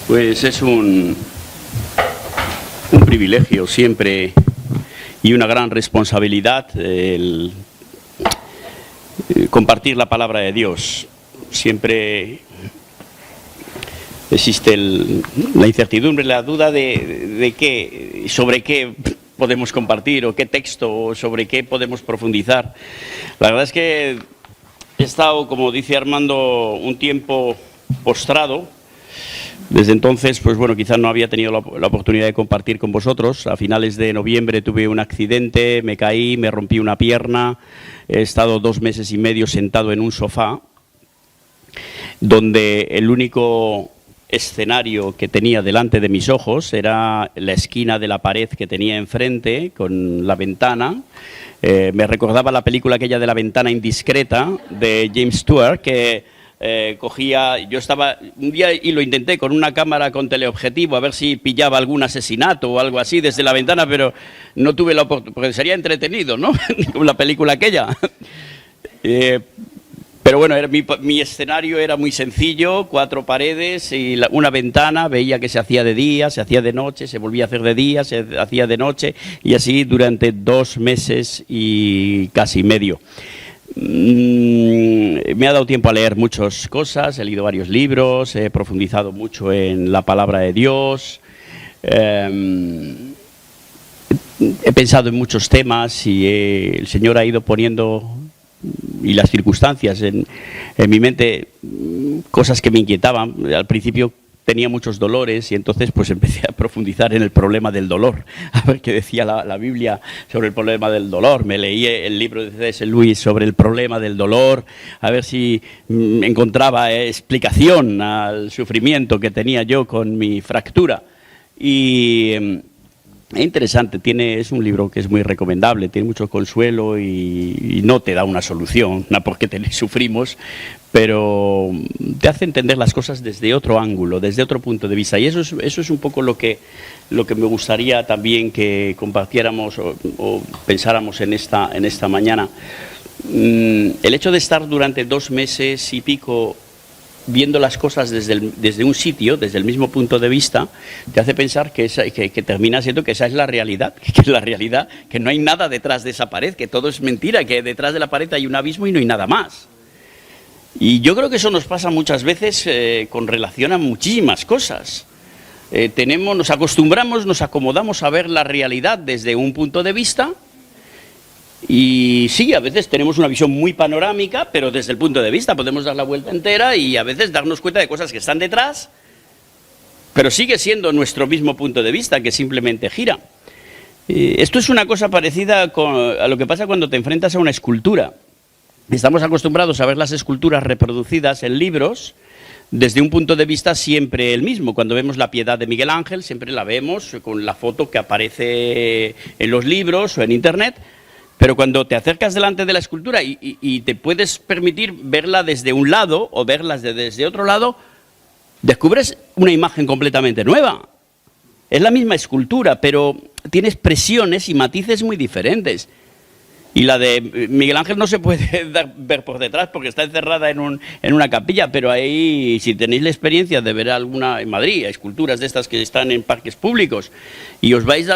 Pues es un privilegio siempre y una gran responsabilidad el compartir la palabra de Dios. Siempre existe la incertidumbre, la duda de sobre qué podemos compartir o qué texto o sobre qué podemos profundizar. La verdad es que he estado, como dice Armando, un tiempo postrado. Desde entonces, pues bueno, quizás no había tenido la oportunidad de compartir con vosotros. A finales de noviembre tuve un accidente, me caí, me rompí una pierna. He estado 2 meses y medio sentado en un sofá, donde el único escenario que tenía delante de mis ojos era la esquina de la pared que tenía enfrente, con la ventana. Me recordaba la película aquella de La ventana indiscreta, de James Stewart, que yo estaba un día y lo intenté con una cámara con teleobjetivo a ver si pillaba algún asesinato o algo así desde la ventana, pero no tuve la oportunidad, porque sería entretenido, ¿no? Con la película aquella. Pero bueno, mi escenario era muy sencillo, 4 paredes y una ventana. Veía que se hacía de día, se hacía de noche, se volvía a hacer de día, se hacía de noche, y así durante 2 meses y casi medio. Me ha dado tiempo a leer muchas cosas, he leído varios libros, he profundizado mucho en la palabra de Dios, he pensado en muchos temas y el Señor ha ido poniendo, y las circunstancias en mi mente, cosas que me inquietaban. Al principio tenía muchos dolores y entonces pues empecé a profundizar en el problema del dolor, a ver qué decía la Biblia sobre el problema del dolor. Me leí el libro de C.S. Lewis sobre el problema del dolor, a ver si encontraba explicación al sufrimiento que tenía yo con mi fractura. Y es interesante, es un libro que es muy recomendable, tiene mucho consuelo y no te da una solución, no porque sufrimos, pero te hace entender las cosas desde otro ángulo, desde otro punto de vista. Y eso es un poco lo que me gustaría también que compartiéramos o pensáramos en esta mañana. El hecho de estar durante 2 meses y pico viendo las cosas desde un sitio, desde el mismo punto de vista, te hace pensar que termina siendo que esa es la realidad, que es la realidad, que no hay nada detrás de esa pared, que todo es mentira, que detrás de la pared hay un abismo y no hay nada más. Y yo creo que eso nos pasa muchas veces con relación a muchísimas cosas. Nos acostumbramos, nos acomodamos a ver la realidad desde un punto de vista. Y sí, a veces tenemos una visión muy panorámica, pero desde el punto de vista podemos dar la vuelta entera y a veces darnos cuenta de cosas que están detrás, pero sigue siendo nuestro mismo punto de vista, que simplemente gira. Esto es una cosa parecida a lo que pasa cuando te enfrentas a una escultura. Estamos acostumbrados a ver las esculturas reproducidas en libros desde un punto de vista siempre el mismo. Cuando vemos la Piedad de Miguel Ángel, siempre la vemos con la foto que aparece en los libros o en Internet. Pero cuando te acercas delante de la escultura y te puedes permitir verla desde un lado o verla desde otro lado, descubres una imagen completamente nueva. Es la misma escultura, pero tiene expresiones y matices muy diferentes. Y la de Miguel Ángel no se puede ver por detrás porque está encerrada en una capilla, pero ahí, si tenéis la experiencia de ver alguna en Madrid, esculturas de estas que están en parques públicos, y os vais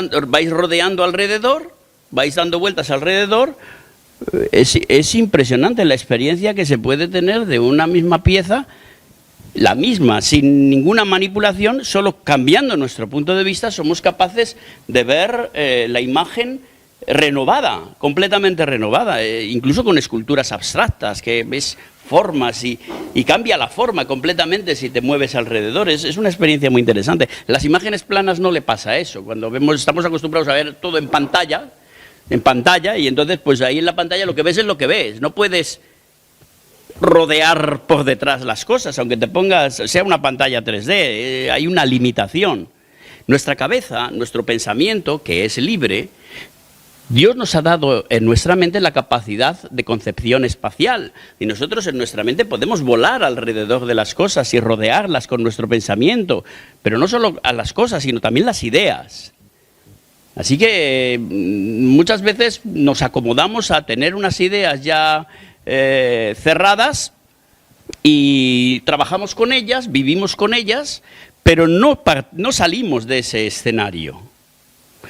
rodeando alrededor, vais dando vueltas alrededor, es impresionante la experiencia que se puede tener de una misma pieza, la misma, sin ninguna manipulación, solo cambiando nuestro punto de vista, somos capaces de ver la imagen renovada, completamente renovada, incluso con esculturas abstractas, que ves formas y cambia la forma completamente si te mueves alrededor. Es una experiencia muy interesante. Las imágenes planas no le pasa eso. Cuando estamos acostumbrados a ver todo en pantalla, y entonces pues ahí en la pantalla lo que ves es lo que ves, no puedes rodear por detrás las cosas, aunque sea una pantalla 3D, hay una limitación. Nuestra cabeza, nuestro pensamiento, que es libre, Dios nos ha dado en nuestra mente la capacidad de concepción espacial, y nosotros en nuestra mente podemos volar alrededor de las cosas y rodearlas con nuestro pensamiento, pero no solo a las cosas, sino también las ideas. Así que muchas veces nos acomodamos a tener unas ideas ya cerradas y trabajamos con ellas, vivimos con ellas, pero no salimos de ese escenario.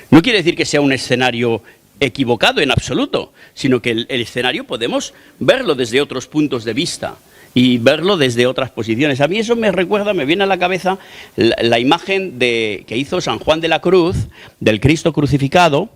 No quiere decir que sea un escenario equivocado en absoluto, sino que el escenario podemos verlo desde otros puntos de vista y verlo desde otras posiciones. A mí eso me viene a la cabeza la imagen que hizo San Juan de la Cruz, del Cristo crucificado,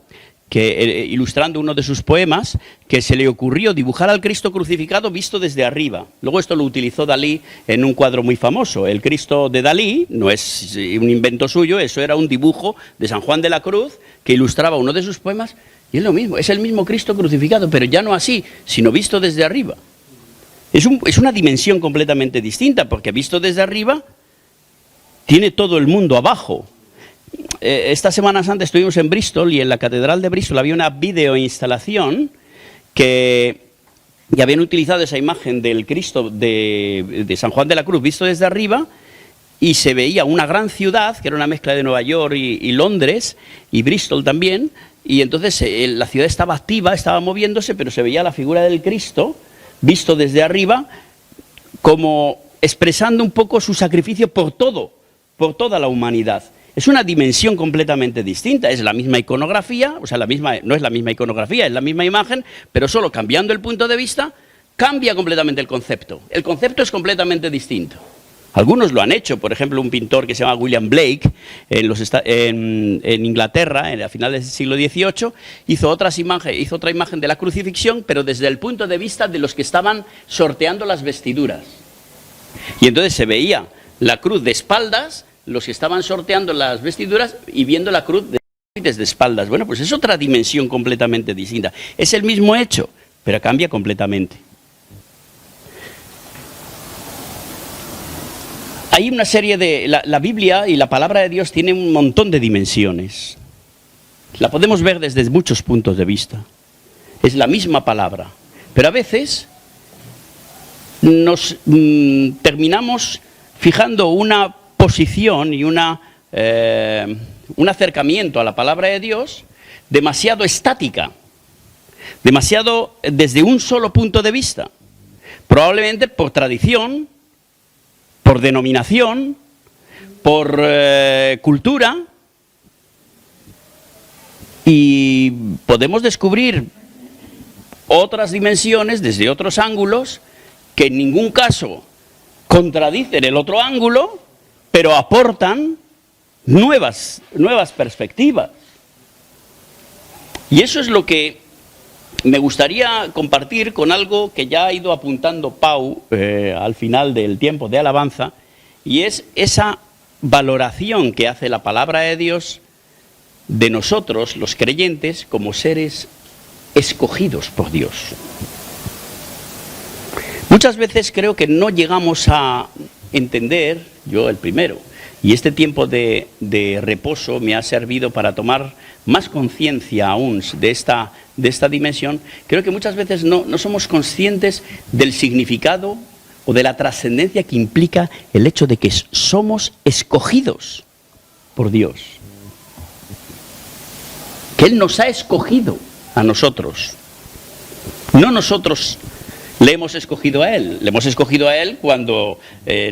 que ilustrando uno de sus poemas, que se le ocurrió dibujar al Cristo crucificado visto desde arriba. Luego esto lo utilizó Dalí en un cuadro muy famoso. El Cristo de Dalí no es un invento suyo, eso era un dibujo de San Juan de la Cruz que ilustraba uno de sus poemas, y es lo mismo, es el mismo Cristo crucificado, pero ya no así, sino visto desde arriba. Es una dimensión completamente distinta, porque visto desde arriba tiene todo el mundo abajo. Esta Semana Santa estuvimos en Bristol, y en la Catedral de Bristol había una videoinstalación que habían utilizado esa imagen del Cristo de San Juan de la Cruz visto desde arriba, y se veía una gran ciudad, que era una mezcla de Nueva York y Londres, y Bristol también, y entonces la ciudad estaba activa, estaba moviéndose, pero se veía la figura del Cristo visto desde arriba, como expresando un poco su sacrificio por toda la humanidad. Es una dimensión completamente distinta, es la misma iconografía, o sea, no es la misma iconografía, es la misma imagen, pero solo cambiando el punto de vista, cambia completamente el concepto. El concepto es completamente distinto. Algunos lo han hecho, por ejemplo, un pintor que se llama William Blake, en Inglaterra, a finales del siglo XVIII, hizo otra imagen de la crucifixión, pero desde el punto de vista de los que estaban sorteando las vestiduras. Y entonces se veía la cruz de espaldas, los que estaban sorteando las vestiduras, y viendo la cruz desde espaldas. Bueno, pues es otra dimensión completamente distinta. Es el mismo hecho, pero cambia completamente. Hay una serie de... La Biblia y la palabra de Dios tiene un montón de dimensiones. La podemos ver desde muchos puntos de vista. Es la misma palabra. Pero a veces nos terminamos fijando una posición y un acercamiento a la palabra de Dios demasiado estática, demasiado desde un solo punto de vista, probablemente por tradición, por denominación, por cultura, y podemos descubrir otras dimensiones desde otros ángulos que en ningún caso contradicen el otro ángulo, pero aportan nuevas perspectivas. Y eso es lo que me gustaría compartir con algo que ya ha ido apuntando Pau al final del tiempo de alabanza, y es esa valoración que hace la palabra de Dios de nosotros, los creyentes, como seres escogidos por Dios. Muchas veces creo que no llegamos a entender, yo el primero, y este tiempo de reposo me ha servido para tomar más conciencia aún de esta dimensión. Creo que muchas veces no somos conscientes del significado o de la trascendencia que implica el hecho de que somos escogidos por Dios. Que Él nos ha escogido a nosotros. No nosotros le hemos escogido a Él. Le hemos escogido a Él cuando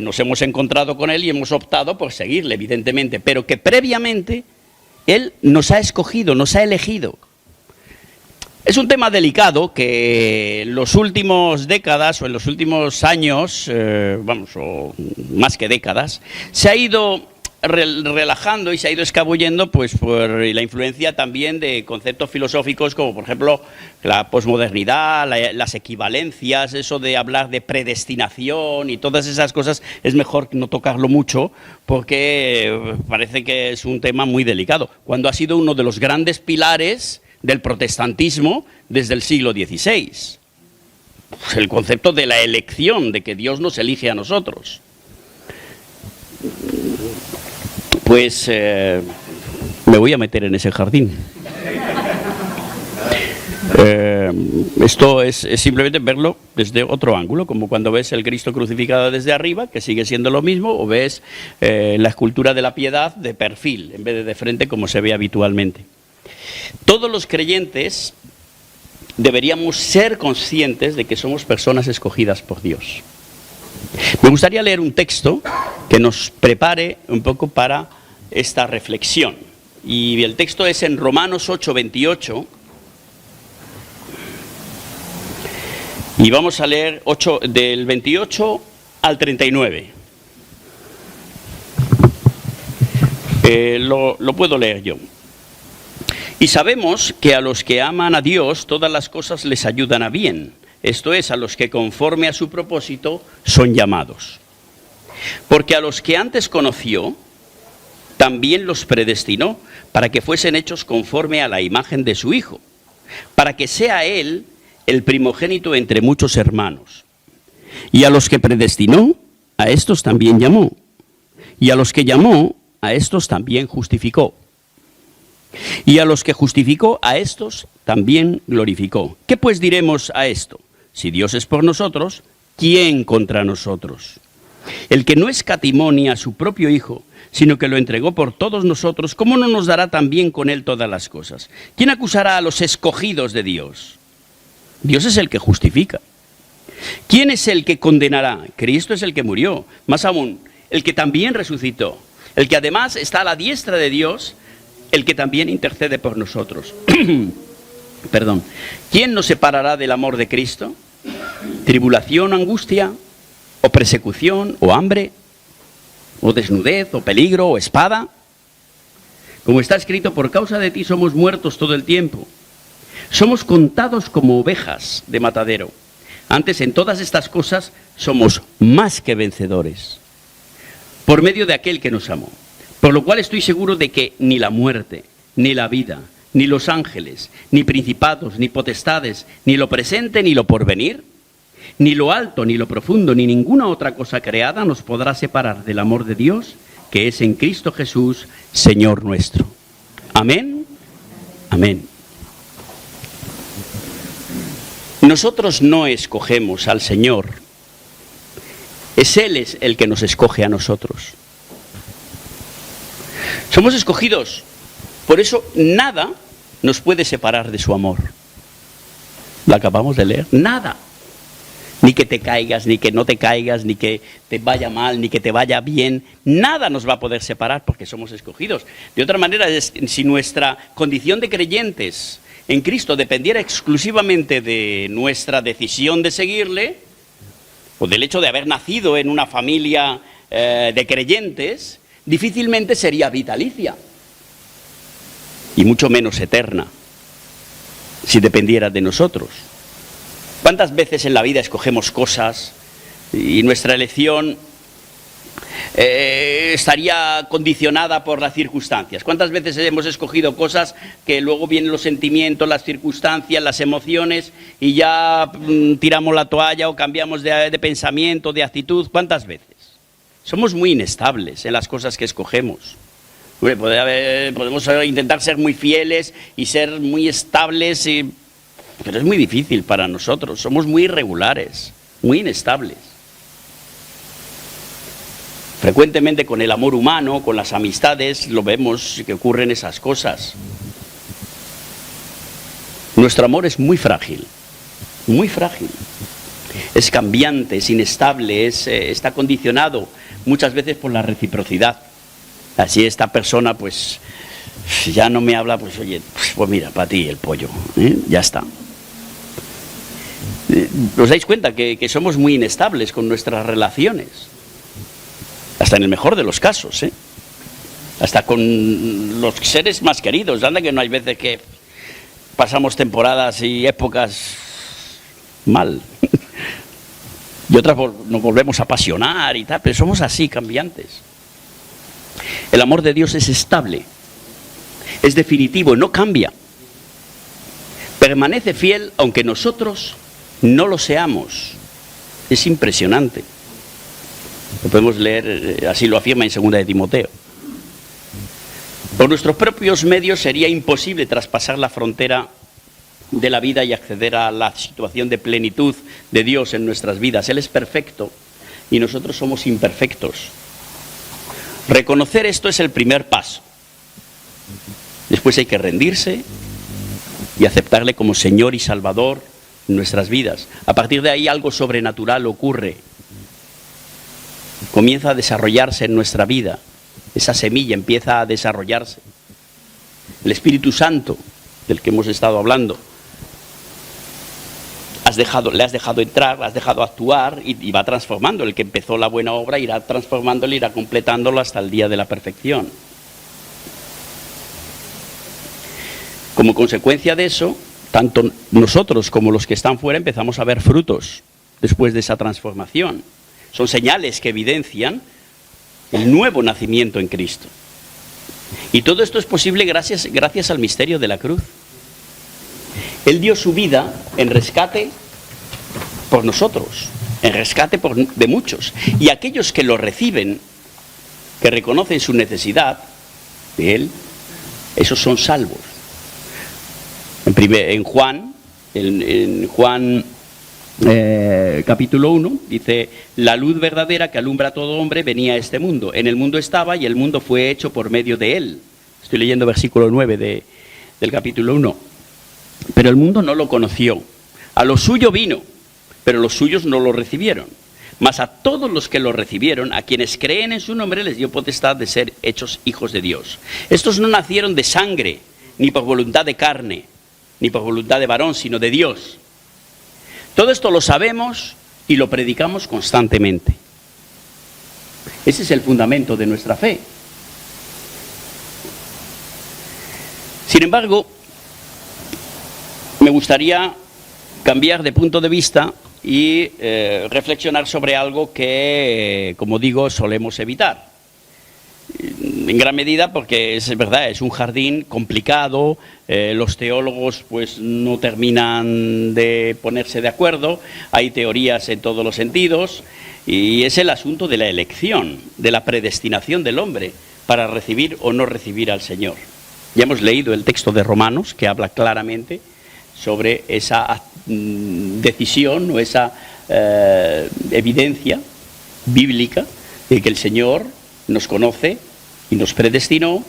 nos hemos encontrado con Él y hemos optado por seguirle, evidentemente. Pero que previamente Él nos ha escogido, nos ha elegido. Es un tema delicado que en las últimas décadas o en los últimos años, o más que décadas, se ha ido relajando y se ha ido escabullendo pues por la influencia también de conceptos filosóficos como por ejemplo la posmodernidad, las equivalencias, eso de hablar de predestinación y todas esas cosas. Es mejor no tocarlo mucho porque parece que es un tema muy delicado, cuando ha sido uno de los grandes pilares del protestantismo desde el siglo XVI. Pues el concepto de la elección, de que Dios nos elige a nosotros. Pues me voy a meter en ese jardín. Esto es simplemente verlo desde otro ángulo, como cuando ves el Cristo crucificado desde arriba, que sigue siendo lo mismo, o ves la escultura de la piedad de perfil, en vez de frente, como se ve habitualmente. Todos los creyentes deberíamos ser conscientes de que somos personas escogidas por Dios. Me gustaría leer un texto que nos prepare un poco para esta reflexión. Y el texto es en Romanos 8:28. Y vamos a leer del 28 al 39. Lo puedo leer yo. Y sabemos que a los que aman a Dios todas las cosas les ayudan a bien. Esto es, a los que conforme a su propósito son llamados. Porque a los que antes conoció, también los predestinó para que fuesen hechos conforme a la imagen de su Hijo, para que sea Él el primogénito entre muchos hermanos. Y a los que predestinó, a estos también llamó. Y a los que llamó, a estos también justificó. Y a los que justificó, a estos también glorificó. ¿Qué pues diremos a esto? Si Dios es por nosotros, ¿quién contra nosotros? El que no escatimó ni a su propio Hijo, sino que lo entregó por todos nosotros, ¿cómo no nos dará también con Él todas las cosas? ¿Quién acusará a los escogidos de Dios? Dios es el que justifica. ¿Quién es el que condenará? Cristo es el que murió, más aún, el que también resucitó, el que además está a la diestra de Dios, el que también intercede por nosotros. Perdón. ¿Quién nos separará del amor de Cristo? ¿Tribulación, angustia, o persecución, o hambre, o desnudez, o peligro, o espada? Como está escrito, por causa de ti somos muertos todo el tiempo. Somos contados como ovejas de matadero. Antes, en todas estas cosas, somos más que vencedores, por medio de aquel que nos amó. Por lo cual estoy seguro de que ni la muerte, ni la vida, ni los ángeles, ni principados, ni potestades, ni lo presente, ni lo porvenir, ni lo alto, ni lo profundo, ni ninguna otra cosa creada nos podrá separar del amor de Dios, que es en Cristo Jesús, Señor nuestro. Amén. Amén. Nosotros no escogemos al Señor, es Él el que nos escoge a nosotros. Somos escogidos, por eso nada nos puede separar de su amor. Lo acabamos de leer, nada. Ni que te caigas, ni que no te caigas, ni que te vaya mal, ni que te vaya bien, nada nos va a poder separar porque somos escogidos. De otra manera, si nuestra condición de creyentes en Cristo dependiera exclusivamente de nuestra decisión de seguirle, o del hecho de haber nacido en una familia de creyentes, difícilmente sería vitalicia, y mucho menos eterna, si dependiera de nosotros. ¿Cuántas veces en la vida escogemos cosas y nuestra elección estaría condicionada por las circunstancias? ¿Cuántas veces hemos escogido cosas que luego vienen los sentimientos, las circunstancias, las emociones y ya tiramos la toalla o cambiamos de pensamiento, de actitud? ¿Cuántas veces? Somos muy inestables en las cosas que escogemos. Podemos intentar ser muy fieles y ser muy estables, pero es muy difícil para nosotros. Somos muy irregulares, muy inestables. Frecuentemente con el amor humano, con las amistades, lo vemos que ocurren esas cosas. Nuestro amor es muy frágil, muy frágil. Es cambiante, es inestable, está condicionado muchas veces por la reciprocidad. Así esta persona pues ya no me habla, pues oye, pues mira, para ti el pollo, ya está. ¿Os dais cuenta que somos muy inestables con nuestras relaciones? Hasta en el mejor de los casos, hasta con los seres más queridos. Anda que no hay veces que pasamos temporadas y épocas mal. Y otras nos volvemos a apasionar y tal, pero somos así, cambiantes. El amor de Dios es estable, es definitivo, no cambia. Permanece fiel aunque nosotros no lo seamos. Es impresionante. Lo podemos leer, así lo afirma en 2 de Timoteo. Por nuestros propios medios sería imposible traspasar la frontera de la vida y acceder a la situación de plenitud de Dios en nuestras vidas. Él es perfecto y nosotros somos imperfectos. Reconocer esto es el primer paso. Después hay que rendirse y aceptarle como Señor y Salvador en nuestras vidas. A partir de ahí algo sobrenatural ocurre. comienza a desarrollarse en nuestra vida. Esa semilla empieza a desarrollarse. El Espíritu Santo, del que hemos estado hablando, le has dejado entrar, le has dejado actuar y va transformando. El que empezó la buena obra irá transformándolo, irá completándolo hasta el día de la perfección. Como consecuencia de eso, tanto nosotros como los que están fuera empezamos a ver frutos después de esa transformación. Son señales que evidencian el nuevo nacimiento en Cristo. Y todo esto es posible gracias al misterio de la cruz. Él dio su vida en rescate por nosotros, en rescate de muchos. Y aquellos que lo reciben, que reconocen su necesidad de Él, esos son salvos. En Juan capítulo 1, dice: la luz verdadera que alumbra a todo hombre venía a este mundo. En el mundo estaba y el mundo fue hecho por medio de él. Estoy leyendo versículo 9 del capítulo 1. Pero el mundo no lo conoció. A lo suyo vino, pero los suyos no lo recibieron. Mas a todos los que lo recibieron, a quienes creen en su nombre, les dio potestad de ser hechos hijos de Dios. Estos no nacieron de sangre, ni por voluntad de carne, ni por voluntad de varón, sino de Dios. Todo esto lo sabemos y lo predicamos constantemente. Ese es el fundamento de nuestra fe. Sin embargo, me gustaría cambiar de punto de vista y reflexionar sobre algo que, como digo, solemos evitar. En gran medida porque es verdad, es un jardín complicado, los teólogos pues no terminan de ponerse de acuerdo, hay teorías en todos los sentidos, y es el asunto de la elección, de la predestinación del hombre para recibir o no recibir al Señor. Ya hemos leído el texto de Romanos que habla claramente sobre esa decisión o esa evidencia bíblica de que el Señor nos conoce y nos predestinó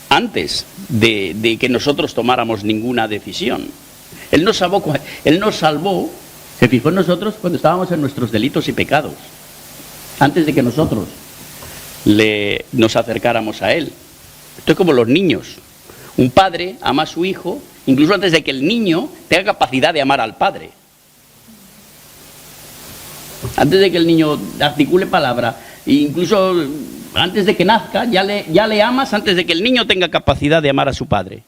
antes de que nosotros tomáramos ninguna decisión. Él nos salvó, se fijó en nosotros cuando estábamos en nuestros delitos y pecados, antes de que nosotros nos acercáramos a Él. Esto es como los niños. Un padre ama a su hijo incluso antes de que el niño tenga capacidad de amar al padre. Antes de que el niño articule palabra, incluso antes de que nazca, ya le amas antes de que el niño tenga capacidad de amar a su padre.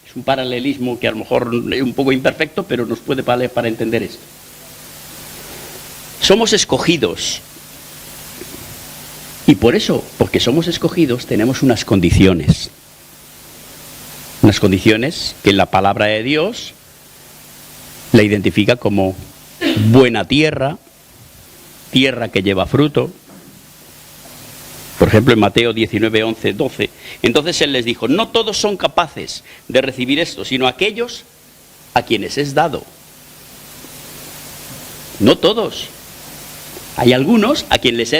Es un paralelismo que a lo mejor es un poco imperfecto, pero nos puede valer para entender esto. Somos escogidos. Y por eso, porque somos escogidos, tenemos unas condiciones. Unas condiciones que la palabra de Dios la identifica como buena tierra, tierra que lleva fruto. Por ejemplo, en Mateo 19, 11, 12. Entonces Él les dijo: no todos son capaces de recibir esto, sino aquellos a quienes es dado. No todos. Hay algunos a quienes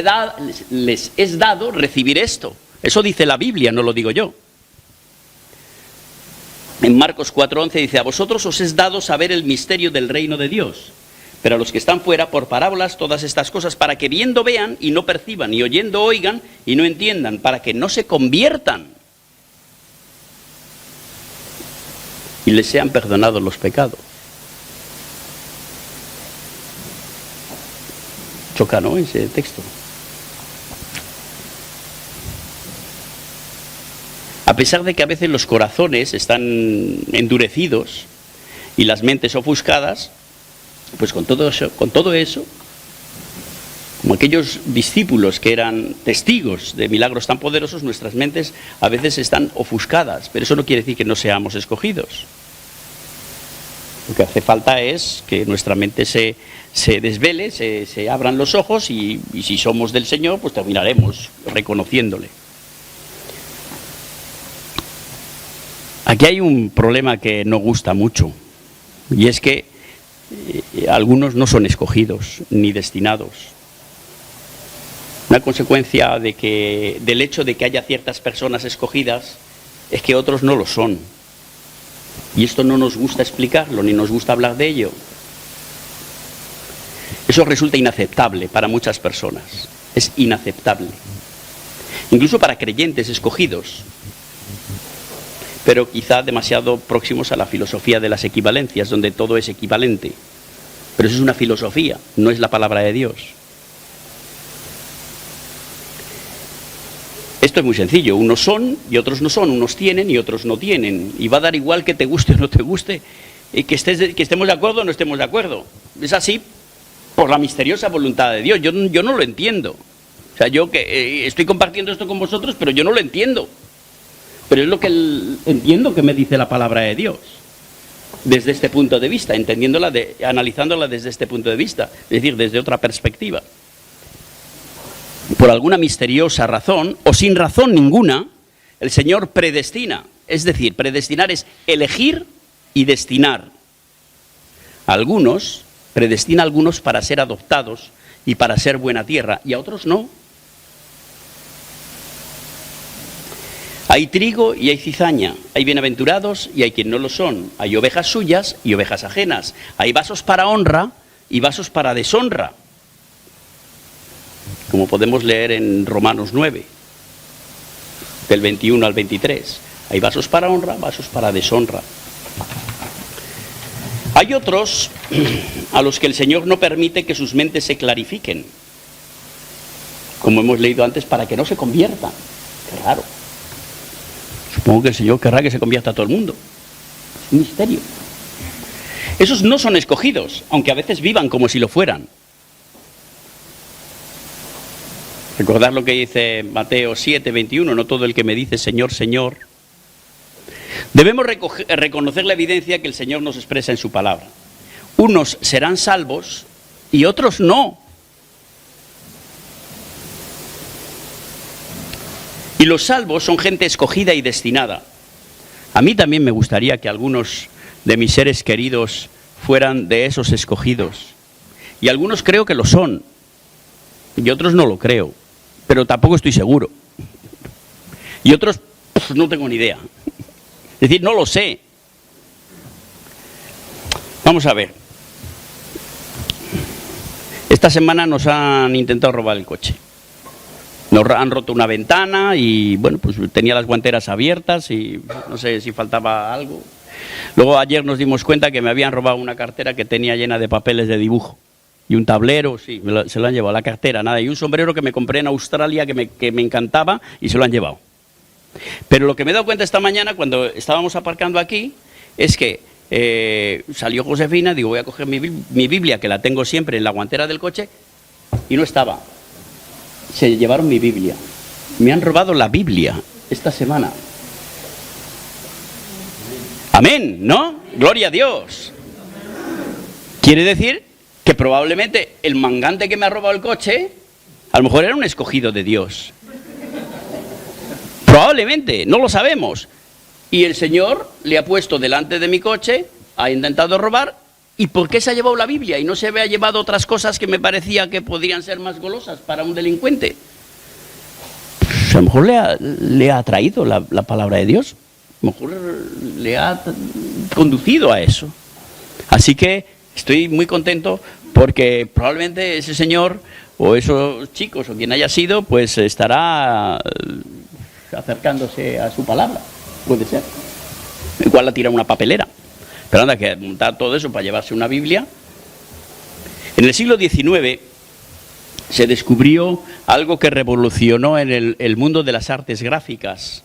les es dado recibir esto. Eso dice la Biblia, no lo digo yo. En Marcos 4:11 dice: a vosotros os es dado saber el misterio del reino de Dios, pero a los que están fuera, por parábolas, todas estas cosas, para que viendo vean y no perciban, y oyendo oigan y no entiendan, para que no se conviertan y les sean perdonados los pecados. Choca, ¿no?, ese texto. A pesar de que a veces los corazones están endurecidos y las mentes ofuscadas, pues con todo eso, como aquellos discípulos que eran testigos de milagros tan poderosos, nuestras mentes a veces están ofuscadas, pero eso no quiere decir que no seamos escogidos. Lo que hace falta es que nuestra mente se desvele, se abran los ojos y si somos del Señor, pues terminaremos reconociéndole. Aquí hay un problema que no gusta mucho, y es que algunos no son escogidos ni destinados. Una consecuencia del hecho de que haya ciertas personas escogidas es que otros no lo son. Y esto no nos gusta explicarlo, ni nos gusta hablar de ello. Eso resulta inaceptable para muchas personas. Es inaceptable. Incluso para creyentes escogidos, pero quizá demasiado próximos a la filosofía de las equivalencias, donde todo es equivalente. Pero eso es una filosofía, no es la palabra de Dios. Esto es muy sencillo, unos son y otros no son, unos tienen y otros no tienen. Y va a dar igual que te guste o no te guste, y que estemos de acuerdo o no estemos de acuerdo. Es así por la misteriosa voluntad de Dios. Yo no lo entiendo. O sea, yo que estoy compartiendo esto con vosotros, pero yo no lo entiendo. Pero es lo que entiendo que me dice la palabra de Dios. Desde este punto de vista, analizándola desde este punto de vista, es decir, desde otra perspectiva. Por alguna misteriosa razón, o sin razón ninguna, el Señor predestina. Es decir, predestinar es elegir y destinar. Predestina a algunos para ser adoptados y para ser buena tierra, y a otros no. Hay trigo y hay cizaña, hay bienaventurados y hay quien no lo son, hay ovejas suyas y ovejas ajenas, hay vasos para honra y vasos para deshonra, como podemos leer en Romanos 9, del 21 al 23. Hay vasos para honra, vasos para deshonra. Hay otros a los que el Señor no permite que sus mentes se clarifiquen, como hemos leído antes, para que no se conviertan. Qué raro. Supongo que el Señor querrá que se convierta a todo el mundo. Es un misterio. Esos no son escogidos, aunque a veces vivan como si lo fueran. Recordad lo que dice Mateo 7, 21, no todo el que me dice Señor, Señor. Debemos reconocer la evidencia que el Señor nos expresa en su palabra. Unos serán salvos y otros no. Y los salvos son gente escogida y destinada. A mí también me gustaría que algunos de mis seres queridos fueran de esos escogidos. Y algunos creo que lo son, y otros no lo creo, pero tampoco estoy seguro. Y otros, pues, no tengo ni idea. Es decir, no lo sé. Vamos a ver. Esta semana nos han intentado robar el coche. Nos han roto una ventana y, bueno, pues tenía las guanteras abiertas y no sé si faltaba algo. Luego ayer nos dimos cuenta que me habían robado una cartera que tenía llena de papeles de dibujo. Y un tablero, sí, se lo han llevado, la cartera, nada. Y un sombrero que me compré en Australia que me encantaba y se lo han llevado. Pero lo que me he dado cuenta esta mañana cuando estábamos aparcando aquí es que salió Josefina, digo, voy a coger mi Biblia, que la tengo siempre en la guantera del coche, y no estaba. Se llevaron mi Biblia. Me han robado la Biblia esta semana. Amén, ¿no? Gloria a Dios. Quiere decir que probablemente el mangante que me ha robado el coche, a lo mejor era un escogido de Dios. Probablemente, no lo sabemos. Y el Señor le ha puesto delante de mi coche, ha intentado robar. ¿Y por qué se ha llevado la Biblia y no se había llevado otras cosas que me parecía que podrían ser más golosas para un delincuente? Pues a lo mejor le ha atraído la palabra de Dios. A lo mejor le ha conducido a eso. Así que estoy muy contento porque probablemente ese señor o esos chicos o quien haya sido, pues estará acercándose a su palabra. Puede ser. Igual la tira una papelera. Pero anda, que montar todo eso para llevarse una Biblia. En el siglo XIX se descubrió algo que revolucionó en el mundo de las artes gráficas.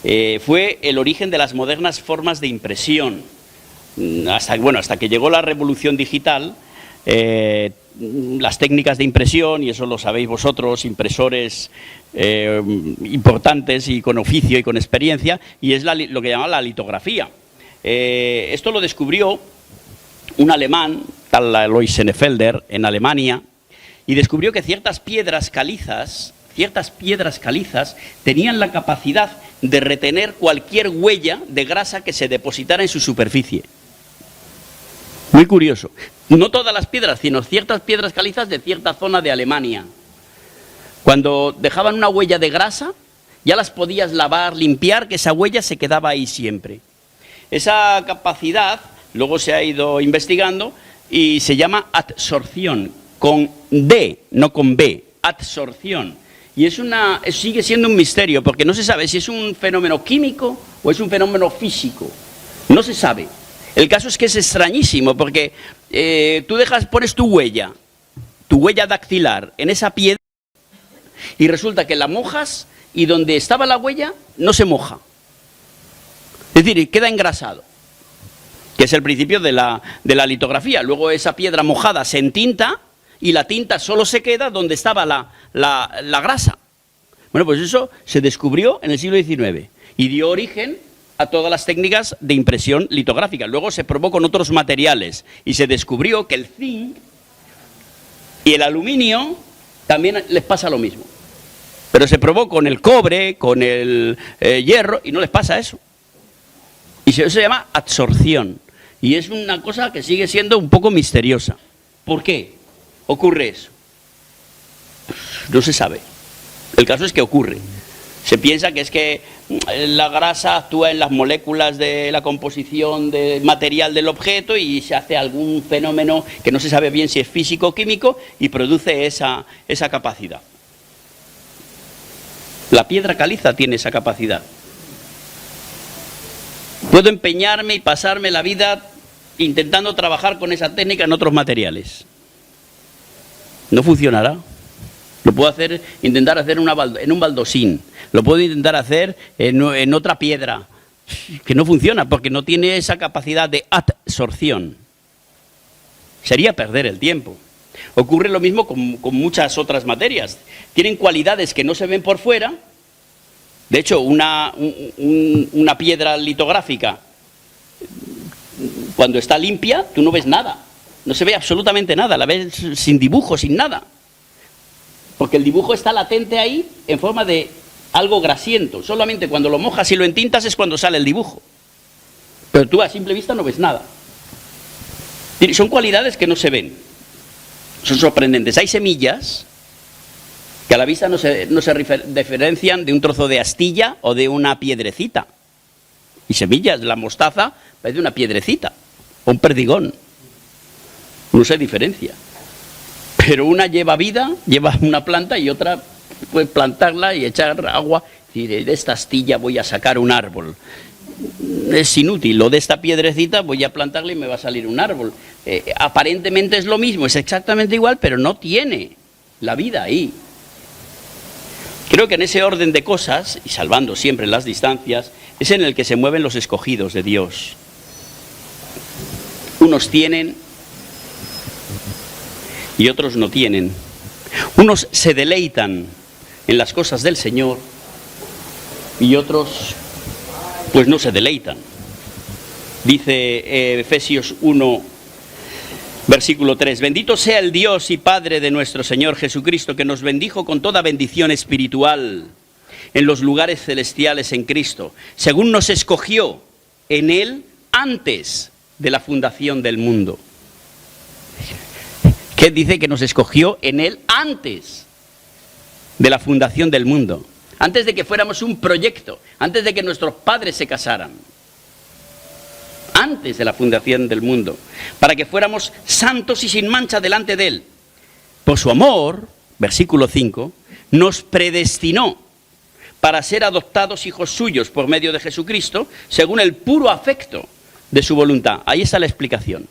Fue el origen de las modernas formas de impresión. Hasta que llegó la revolución digital, las técnicas de impresión, y eso lo sabéis vosotros, impresores importantes y con oficio y con experiencia, y es lo que llaman la litografía. Esto lo descubrió un alemán, tal Alois Senefelder, en Alemania, y descubrió que ciertas piedras calizas tenían la capacidad de retener cualquier huella de grasa que se depositara en su superficie. Muy curioso. No todas las piedras, sino ciertas piedras calizas de cierta zona de Alemania. Cuando dejaban una huella de grasa, ya las podías lavar, limpiar, que esa huella se quedaba ahí siempre. Esa capacidad luego se ha ido investigando y se llama adsorción, con D, no con B, adsorción. Y sigue siendo un misterio, porque no se sabe si es un fenómeno químico o es un fenómeno físico. No se sabe. El caso es que es extrañísimo, porque tú pones tu huella dactilar en esa piedra, y resulta que la mojas y donde estaba la huella no se moja. Es decir, queda engrasado, que es el principio de la litografía. Luego esa piedra mojada se entinta y la tinta solo se queda donde estaba la grasa. Bueno, pues eso se descubrió en el siglo XIX y dio origen a todas las técnicas de impresión litográfica. Luego se probó con otros materiales y se descubrió que el zinc y el aluminio también les pasa lo mismo. Pero se probó con el cobre, con el hierro, y no les pasa eso. Y eso se llama adsorción. Y es una cosa que sigue siendo un poco misteriosa. ¿Por qué ocurre eso? No se sabe. El caso es que ocurre. Se piensa que es que la grasa actúa en las moléculas de la composición del material del objeto y se hace algún fenómeno que no se sabe bien si es físico o químico y produce esa capacidad. La piedra caliza tiene esa capacidad. Puedo empeñarme y pasarme la vida intentando trabajar con esa técnica en otros materiales. No funcionará. Lo puedo intentar hacer en un baldosín. Lo puedo intentar hacer en otra piedra. Que no funciona porque no tiene esa capacidad de adsorción. Sería perder el tiempo. Ocurre lo mismo con muchas otras materias. Tienen cualidades que no se ven por fuera. De hecho, una piedra litográfica, cuando está limpia, tú no ves nada. No se ve absolutamente nada. La ves sin dibujo, sin nada. Porque el dibujo está latente ahí en forma de algo grasiento. Solamente cuando lo mojas y lo entintas es cuando sale el dibujo. Pero tú a simple vista no ves nada. Son cualidades que no se ven. Son sorprendentes. Hay semillas que a la vista no se diferencian de un trozo de astilla o de una piedrecita. Y semillas, la mostaza parece una piedrecita o un perdigón. No se diferencia. Pero una lleva vida, lleva una planta, y otra puede plantarla y echar agua. Y de esta astilla voy a sacar un árbol. Es inútil. Lo de esta piedrecita voy a plantarla y me va a salir un árbol. Aparentemente es lo mismo, es exactamente igual, pero no tiene la vida ahí. Creo que en ese orden de cosas, y salvando siempre las distancias, es en el que se mueven los escogidos de Dios. Unos tienen y otros no tienen. Unos se deleitan en las cosas del Señor y otros pues no se deleitan. Dice Efesios 1, versículo 3, bendito sea el Dios y Padre de nuestro Señor Jesucristo, que nos bendijo con toda bendición espiritual en los lugares celestiales en Cristo, según nos escogió en Él antes de la fundación del mundo. ¿Qué dice? Que nos escogió en Él antes de la fundación del mundo, antes de que fuéramos un proyecto, antes de que nuestros padres se casaran, antes de la fundación del mundo, para que fuéramos santos y sin mancha delante de Él. Por su amor, versículo 5, nos predestinó para ser adoptados hijos suyos por medio de Jesucristo, según el puro afecto de su voluntad. Ahí está la explicación.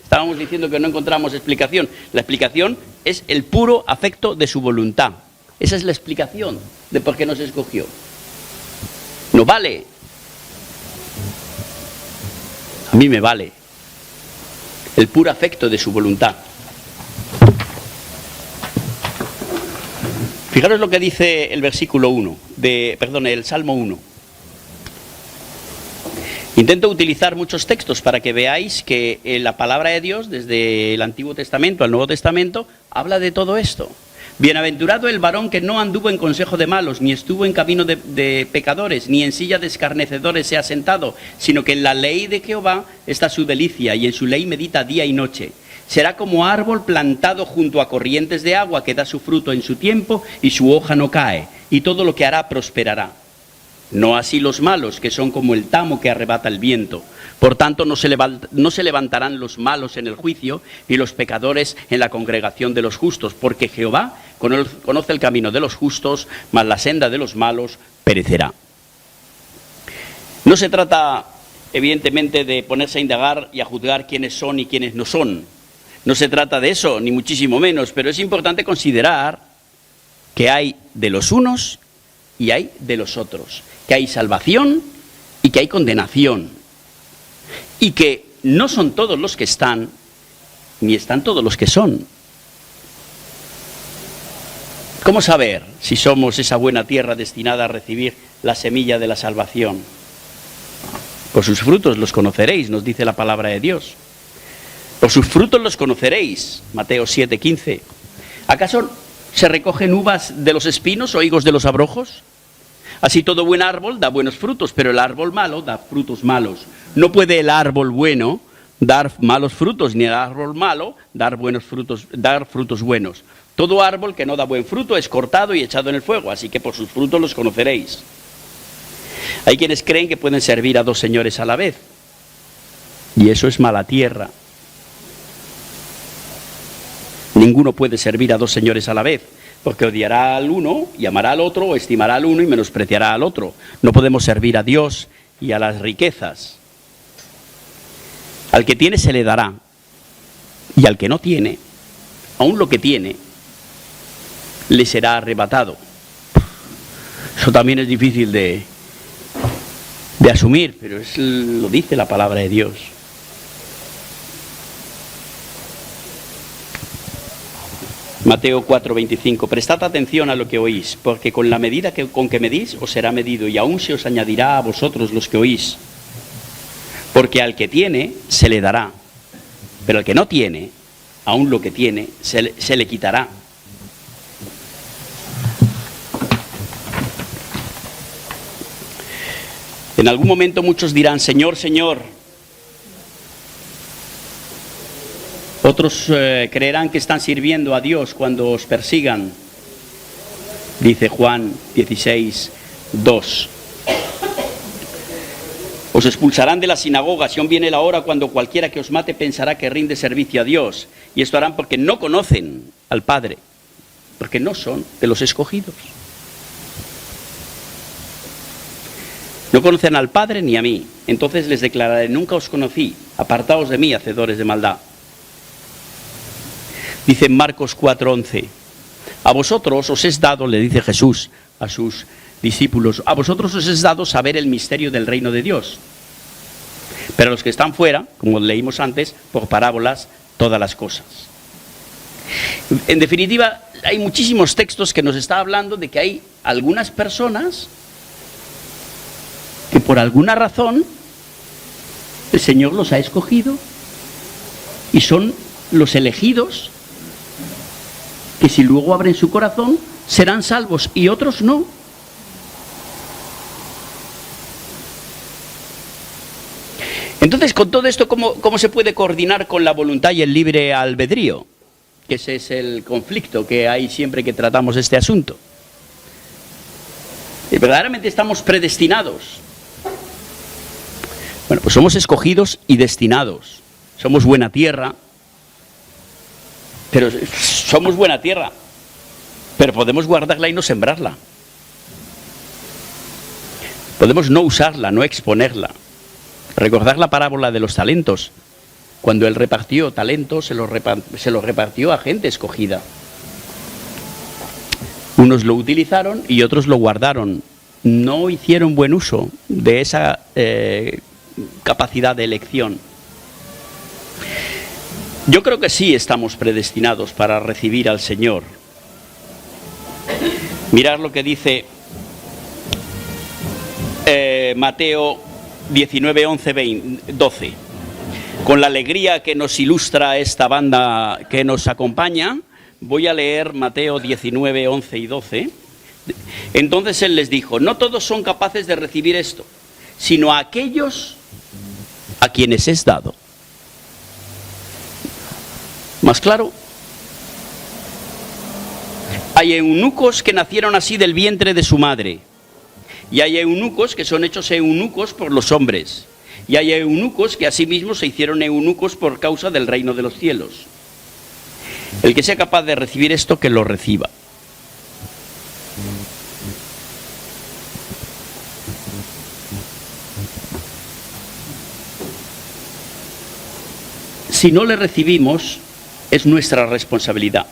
Estábamos diciendo que no encontramos explicación. La explicación es el puro afecto de su voluntad. Esa es la explicación de por qué nos escogió. No vale. A mí me vale. El puro afecto de su voluntad. Fijaros lo que dice el versículo 1, el Salmo 1. Intento utilizar muchos textos para que veáis que la palabra de Dios, desde el Antiguo Testamento al Nuevo Testamento, habla de todo esto. Bienaventurado el varón que no anduvo en consejo de malos, ni estuvo en camino de pecadores, ni en silla de escarnecedores se ha sentado, sino que en la ley de Jehová está su delicia, y en su ley medita día y noche. Será como árbol plantado junto a corrientes de agua, que da su fruto en su tiempo, y su hoja no cae, y todo lo que hará prosperará. No así los malos, que son como el tamo que arrebata el viento. Por tanto, no se levantarán los malos en el juicio, ni los pecadores en la congregación de los justos, porque Jehová conoce el camino de los justos, mas la senda de los malos perecerá. No se trata, evidentemente, de ponerse a indagar y a juzgar quiénes son y quiénes no son. No se trata de eso, ni muchísimo menos, pero es importante considerar que hay de los unos y hay de los otros, que hay salvación y que hay condenación, y que no son todos los que están, ni están todos los que son. ¿Cómo saber si somos esa buena tierra destinada a recibir la semilla de la salvación? Por sus frutos los conoceréis, nos dice la palabra de Dios. Por sus frutos los conoceréis, Mateo 7:15. ¿Acaso se recogen uvas de los espinos o higos de los abrojos? Así todo buen árbol da buenos frutos, pero el árbol malo da frutos malos. No puede el árbol bueno dar malos frutos, ni el árbol malo dar frutos buenos. Todo árbol que no da buen fruto es cortado y echado en el fuego, así que por sus frutos los conoceréis. Hay quienes creen que pueden servir a dos señores a la vez, y eso es mala tierra. Ninguno puede servir a dos señores a la vez, porque odiará al uno y amará al otro, o estimará al uno y menospreciará al otro. No podemos servir a Dios y a las riquezas. Al que tiene se le dará, y al que no tiene, aun lo que tiene, le será arrebatado. Eso también es difícil de asumir, pero lo dice la palabra de Dios. Mateo 4:25. Prestad atención a lo que oís, porque con la medida con que medís os será medido, y aún se os añadirá a vosotros los que oís. Porque al que tiene se le dará, pero al que no tiene, aún lo que tiene se le quitará. En algún momento muchos dirán: Señor, Señor. Otros creerán que están sirviendo a Dios cuando os persigan. Dice Juan 16:2. Os expulsarán de las sinagogas, y aún viene la hora cuando cualquiera que os mate pensará que rinde servicio a Dios. Y esto harán porque no conocen al Padre, porque no son de los escogidos. No conocen al Padre ni a mí. Entonces les declararé: nunca os conocí, apartaos de mí, hacedores de maldad. Dice en Marcos 4:11, a vosotros os es dado, le dice Jesús a sus discípulos, a vosotros os es dado saber el misterio del reino de Dios. Pero a los que están fuera, como leímos antes, por parábolas, todas las cosas. En definitiva, hay muchísimos textos que nos está hablando de que hay algunas personas que por alguna razón el Señor los ha escogido y son los elegidos, que si luego abren su corazón serán salvos, y otros no. Entonces, con todo esto, ¿cómo se puede coordinar con la voluntad y el libre albedrío? Que ese es el conflicto que hay siempre que tratamos este asunto. ¿Y verdaderamente estamos predestinados? Bueno, pues somos escogidos y destinados. Somos buena tierra. Pero somos buena tierra, pero podemos guardarla y no sembrarla. Podemos no usarla, no exponerla. Recordar la parábola de los talentos. Cuando él repartió talentos, se los repartió a gente escogida. Unos lo utilizaron y otros lo guardaron. No hicieron buen uso de esa capacidad de elección. Yo creo que sí estamos predestinados para recibir al Señor. Mirad lo que dice Mateo 19:11-12. Con la alegría que nos ilustra esta banda que nos acompaña, voy a leer Mateo 19:11 y 12. Entonces él les dijo: no todos son capaces de recibir esto, sino aquellos a quienes es dado. ¿Más claro? Hay eunucos que nacieron así del vientre de su madre, Y hay eunucos que son hechos eunucos por los hombres. Y hay eunucos que asimismo se hicieron eunucos por causa del reino de los cielos. El que sea capaz de recibir esto, que lo reciba. Si no le recibimos, es nuestra responsabilidad.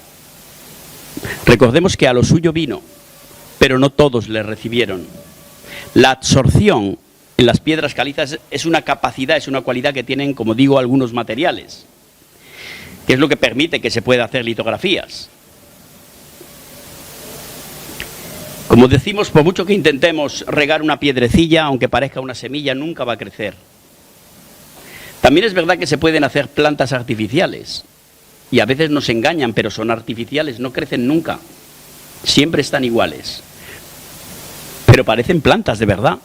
Recordemos que a lo suyo vino, pero no todos le recibieron. La absorción en las piedras calizas es una capacidad, es una cualidad que tienen, como digo, algunos materiales, que es lo que permite que se pueda hacer litografías. Como decimos, por mucho que intentemos regar una piedrecilla, aunque parezca una semilla, nunca va a crecer. También es verdad que se pueden hacer plantas artificiales, y a veces nos engañan, pero son artificiales, no crecen nunca, siempre están iguales, pero parecen plantas de verdad.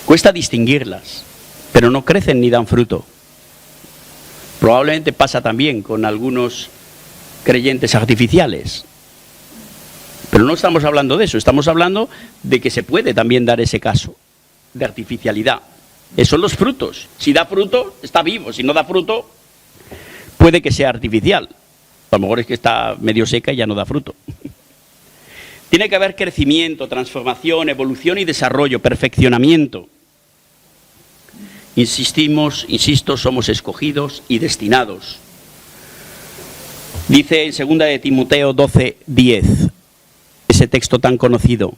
Cuesta distinguirlas, pero no crecen ni dan fruto. Probablemente pasa también con algunos creyentes artificiales, pero no estamos hablando de eso, estamos hablando de que se puede también dar ese caso de artificialidad. Esos son los frutos. Si da fruto, está vivo. Si no da fruto, puede que sea artificial. A lo mejor es que está medio seca y ya no da fruto. Tiene que haber crecimiento, transformación, evolución y desarrollo, perfeccionamiento. Insisto, somos escogidos y destinados. Dice en 2 de Timoteo 12:10, ese texto tan conocido: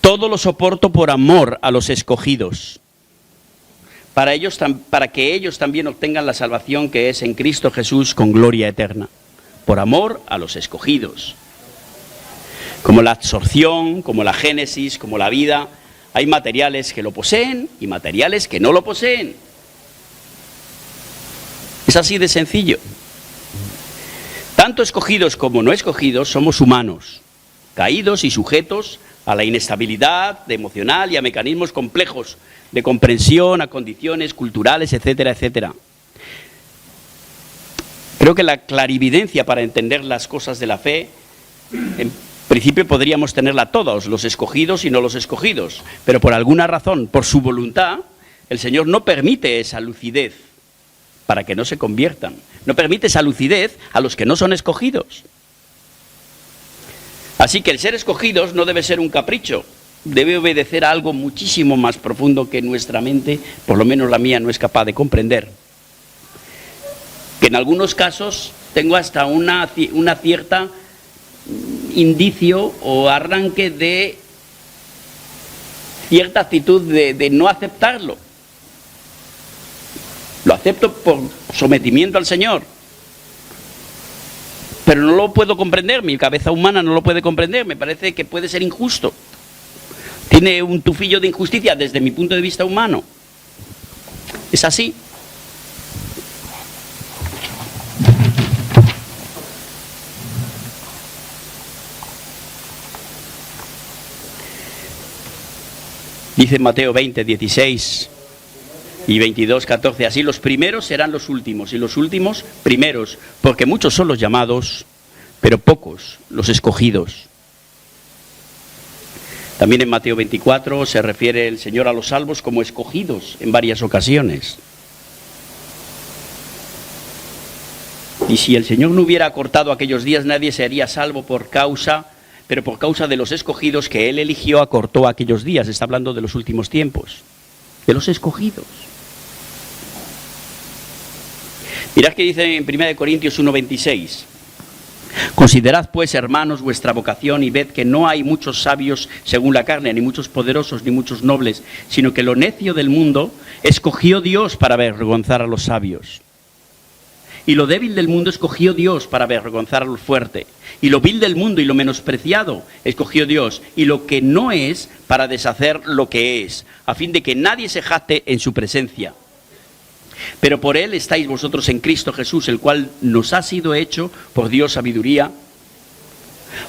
todo lo soporto por amor a los escogidos, para que ellos también obtengan la salvación que es en Cristo Jesús con gloria eterna. Por amor a los escogidos. Como la absorción, como la génesis, como la vida, hay materiales que lo poseen y materiales que no lo poseen. Es así de sencillo. Tanto escogidos como no escogidos somos humanos, caídos y sujetos a la inestabilidad emocional y a mecanismos complejos de comprensión, a condiciones culturales, etcétera, etcétera. Creo que la clarividencia para entender las cosas de la fe, en principio podríamos tenerla todos, los escogidos y no los escogidos, pero por alguna razón, por su voluntad, el Señor no permite esa lucidez para que no se conviertan, no permite esa lucidez a los que no son escogidos. Así que el ser escogidos no debe ser un capricho, debe obedecer a algo muchísimo más profundo que nuestra mente, por lo menos la mía, no es capaz de comprender. Que en algunos casos tengo hasta una cierta indicio o arranque de cierta actitud de no aceptarlo. Lo acepto por sometimiento al Señor, pero no lo puedo comprender, mi cabeza humana no lo puede comprender, me parece que puede ser injusto. Tiene un tufillo de injusticia desde mi punto de vista humano. Es así. Dice Mateo 20, 16 y 22, 14, así los primeros serán los últimos y los últimos primeros, porque muchos son los llamados, pero pocos los escogidos. También en Mateo 24 se refiere el Señor a los salvos como escogidos en varias ocasiones. Y si el Señor no hubiera acortado aquellos días, nadie sería salvo por causa de los escogidos que Él eligió, acortó aquellos días. Está hablando de los últimos tiempos, de los escogidos. Mirad que dice en 1 Corintios 1:26. Considerad pues, hermanos, vuestra vocación y ved que no hay muchos sabios según la carne, ni muchos poderosos, ni muchos nobles, sino que lo necio del mundo escogió Dios para avergonzar a los sabios. Y lo débil del mundo escogió Dios para avergonzar a lo fuerte. Y lo vil del mundo y lo menospreciado escogió Dios. Y lo que no es para deshacer lo que es, a fin de que nadie se jacte en su presencia. Pero por Él estáis vosotros en Cristo Jesús, el cual nos ha sido hecho por Dios sabiduría,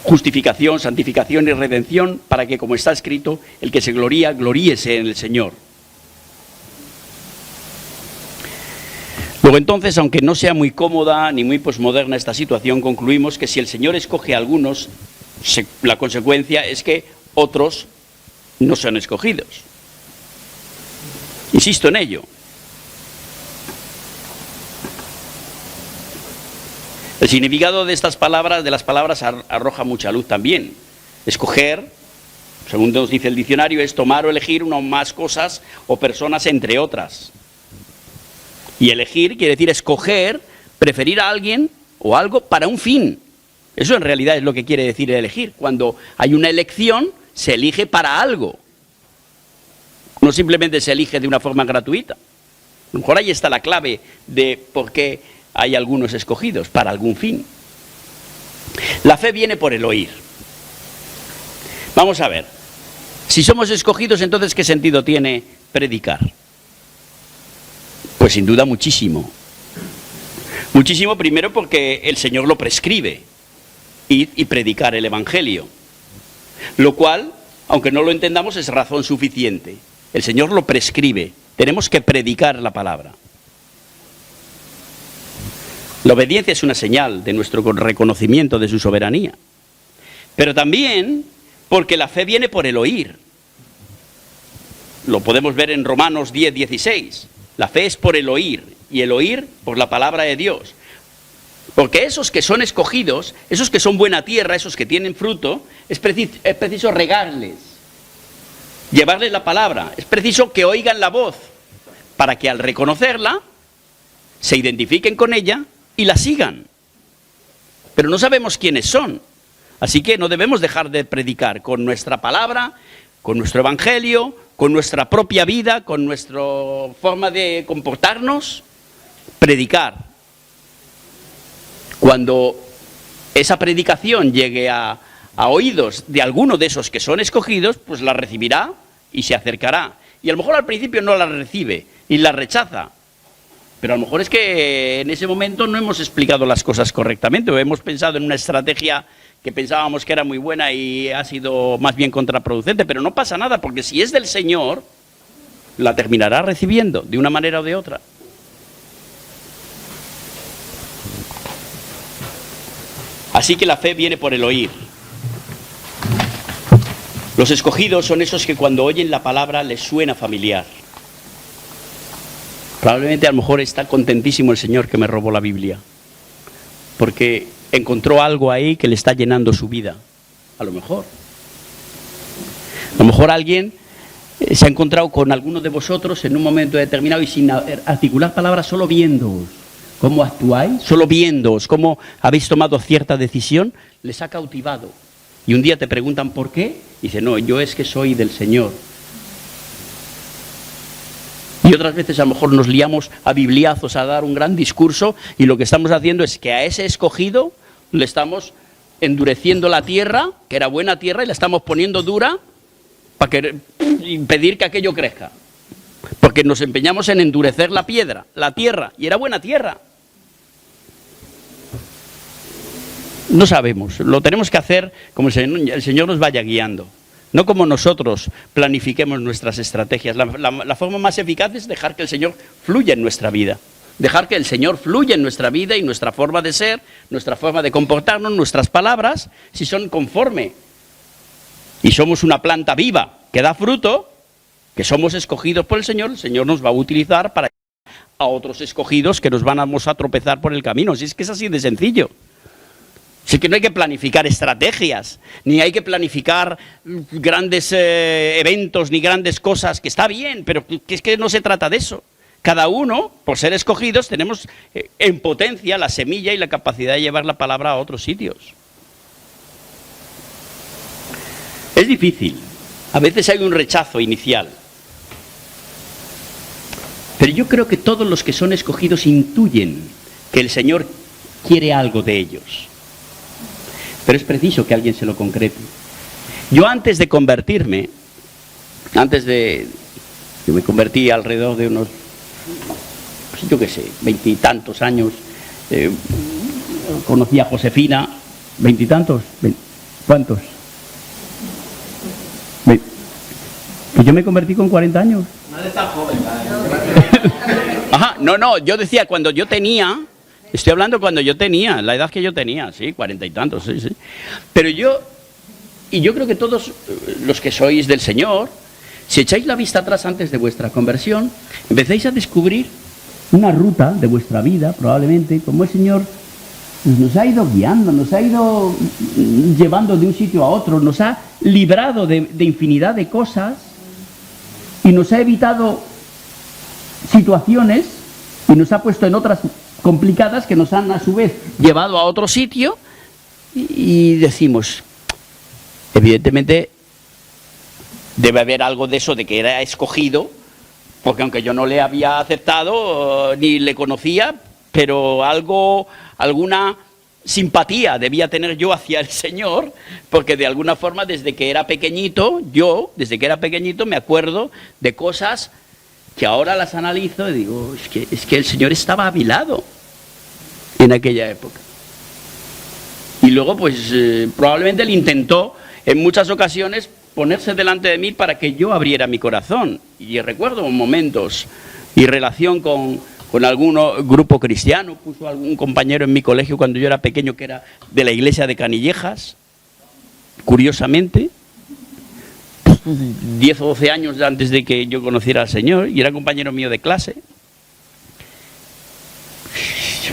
justificación, santificación y redención, para que, como está escrito, el que se gloría, gloríese en el Señor. Luego entonces, aunque no sea muy cómoda ni muy posmoderna esta situación, concluimos que si el Señor escoge a algunos, La consecuencia es que otros no son escogidos. Insisto en ello. El significado de estas palabras, de las palabras, arroja mucha luz también. Escoger, según nos dice el diccionario, es tomar o elegir una o más cosas o personas entre otras. Y elegir quiere decir escoger, preferir a alguien o algo para un fin. Eso en realidad es lo que quiere decir elegir. Cuando hay una elección, se elige para algo. No simplemente se elige de una forma gratuita. A lo mejor ahí está la clave de por qué hay algunos escogidos, para algún fin. La fe viene por el oír. Vamos a ver. Si somos escogidos, entonces, ¿qué sentido tiene predicar? Pues sin duda muchísimo. Muchísimo, primero porque el Señor lo prescribe. Ir y predicar el Evangelio. Lo cual, aunque no lo entendamos, es razón suficiente. El Señor lo prescribe. Tenemos que predicar la palabra. La obediencia es una señal de nuestro reconocimiento de su soberanía. Pero también porque la fe viene por el oír. Lo podemos ver en Romanos 10, 16. La fe es por el oír, y el oír por la palabra de Dios. Porque esos que son escogidos, esos que son buena tierra, esos que tienen fruto, es preciso regarles, llevarles la palabra. Es preciso que oigan la voz, para que al reconocerla, se identifiquen con ella y la sigan. Pero no sabemos quiénes son. Así que no debemos dejar de predicar con nuestra palabra, con nuestro evangelio, con nuestra propia vida, con nuestra forma de comportarnos, predicar. Cuando esa predicación llegue a oídos de alguno de esos que son escogidos, pues la recibirá y se acercará. Y a lo mejor al principio no la recibe y la rechaza. Pero a lo mejor es que en ese momento no hemos explicado las cosas correctamente, o hemos pensado en una estrategia que pensábamos que era muy buena y ha sido más bien contraproducente, pero no pasa nada, porque si es del Señor, la terminará recibiendo de una manera o de otra. Así que la fe viene por el oír. Los escogidos son esos que cuando oyen la palabra les suena familiar. Probablemente a lo mejor está contentísimo el Señor que me robó la Biblia, porque encontró algo ahí que le está llenando su vida. A lo mejor alguien se ha encontrado con alguno de vosotros en un momento determinado y sin articular palabras, solo viéndoos cómo actuáis, solo viéndoos cómo habéis tomado cierta decisión, les ha cautivado. Y un día te preguntan por qué, y dice, no, yo es que soy del Señor. Y otras veces a lo mejor nos liamos a bibliazos a dar un gran discurso, y lo que estamos haciendo es que a ese escogido le estamos endureciendo la tierra, que era buena tierra, y la estamos poniendo dura para impedir que aquello crezca. Porque nos empeñamos en endurecer la tierra, y era buena tierra. No sabemos, lo tenemos que hacer como el Señor nos vaya guiando. No como nosotros planifiquemos nuestras estrategias. La forma más eficaz es dejar que el Señor fluya en nuestra vida. Dejar que el Señor fluya en nuestra vida y nuestra forma de ser, nuestra forma de comportarnos, nuestras palabras, si son conforme. Y somos una planta viva que da fruto, que somos escogidos por el Señor nos va a utilizar para a otros escogidos que nos vamos a tropezar por el camino. Si es que es así de sencillo. Así que no hay que planificar estrategias, ni hay que planificar grandes eventos, ni grandes cosas, que está bien, pero que es que no se trata de eso. Cada uno, por ser escogidos, tenemos en potencia la semilla y la capacidad de llevar la palabra a otros sitios. Es difícil. A veces hay un rechazo inicial. Pero yo creo que todos los que son escogidos intuyen que el Señor quiere algo de ellos. Pero es preciso que alguien se lo concrete. Yo antes de convertirme, yo me convertí alrededor de unos, pues yo qué sé, 20 y tantos años, conocí a Josefina, 20 y tantos, ¿cuántos? Pues yo me convertí con 40 años. No eres tan joven, Ajá, no, yo decía cuando yo tenía... Estoy hablando cuando yo tenía, la edad que yo tenía, sí, 40 y tantos, sí. Pero yo Y yo creo que todos los que sois del Señor, si echáis la vista atrás antes de vuestra conversión, empezáis a descubrir una ruta de vuestra vida, probablemente, como el Señor nos ha ido guiando, nos ha ido llevando de un sitio a otro, nos ha librado de infinidad de cosas y nos ha evitado situaciones y nos ha puesto en otras complicadas que nos han a su vez llevado a otro sitio y decimos, evidentemente debe haber algo de eso de que era escogido, porque aunque yo no le había aceptado ni le conocía, pero alguna simpatía debía tener yo hacia el Señor, porque de alguna forma desde que era pequeñito, me acuerdo de cosas que ahora las analizo y digo, es que el Señor estaba a mi lado en aquella época. Y luego pues probablemente Él intentó en muchas ocasiones ponerse delante de mí para que yo abriera mi corazón. Y recuerdo momentos y relación con algún grupo cristiano, puso algún compañero en mi colegio cuando yo era pequeño que era de la iglesia de Canillejas, curiosamente, 10 o 12 años antes de que yo conociera al Señor, y era compañero mío de clase.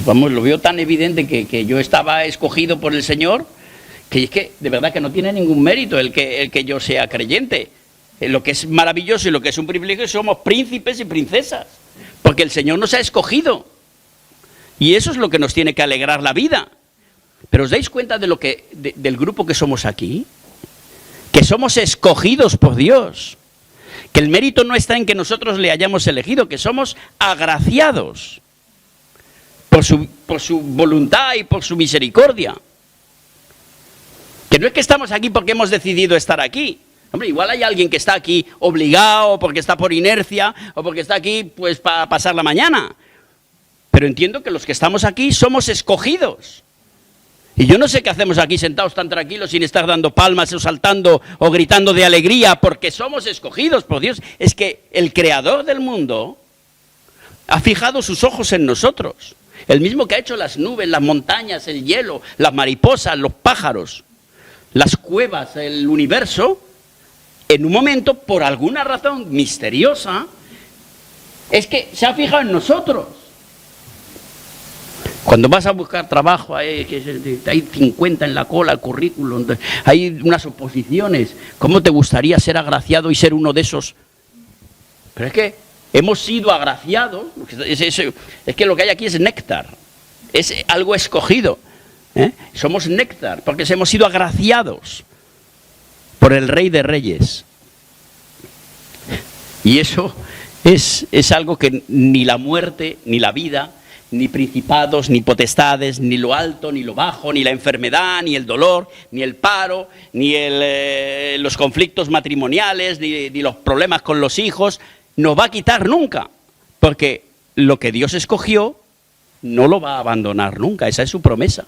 Vamos, lo veo tan evidente que yo estaba escogido por el Señor, que es que de verdad que no tiene ningún mérito el que yo sea creyente. Lo que es maravilloso y lo que es un privilegio, somos príncipes y princesas, porque el Señor nos ha escogido. Y eso es lo que nos tiene que alegrar la vida. Pero ¿os dais cuenta de del grupo que somos aquí? Que somos escogidos por Dios. Que el mérito no está en que nosotros le hayamos elegido, que somos agraciados por su voluntad y por su misericordia. Que no es que estamos aquí porque hemos decidido estar aquí. Hombre, igual hay alguien que está aquí obligado, porque está por inercia, o porque está aquí pues para pasar la mañana. Pero entiendo que los que estamos aquí somos escogidos. Y yo no sé qué hacemos aquí sentados tan tranquilos sin estar dando palmas o saltando o gritando de alegría, porque somos escogidos por Dios. Es que el Creador del mundo ha fijado sus ojos en nosotros. El mismo que ha hecho las nubes, las montañas, el hielo, las mariposas, los pájaros, las cuevas, el universo, en un momento, por alguna razón misteriosa, es que se ha fijado en nosotros. Cuando vas a buscar trabajo, hay 50 en la cola, el currículum, hay unas oposiciones. ¿Cómo te gustaría ser agraciado y ser uno de esos? Pero es que hemos sido agraciados, es que lo que hay aquí es néctar, es algo escogido. Somos néctar, porque hemos sido agraciados por el Rey de Reyes. Y eso es algo que ni la muerte, ni la vida, ni principados, ni potestades, ni lo alto, ni lo bajo, ni la enfermedad, ni el dolor, ni el paro, ni los conflictos matrimoniales, ni los problemas con los hijos, nos va a quitar nunca. Porque lo que Dios escogió no lo va a abandonar nunca, esa es su promesa.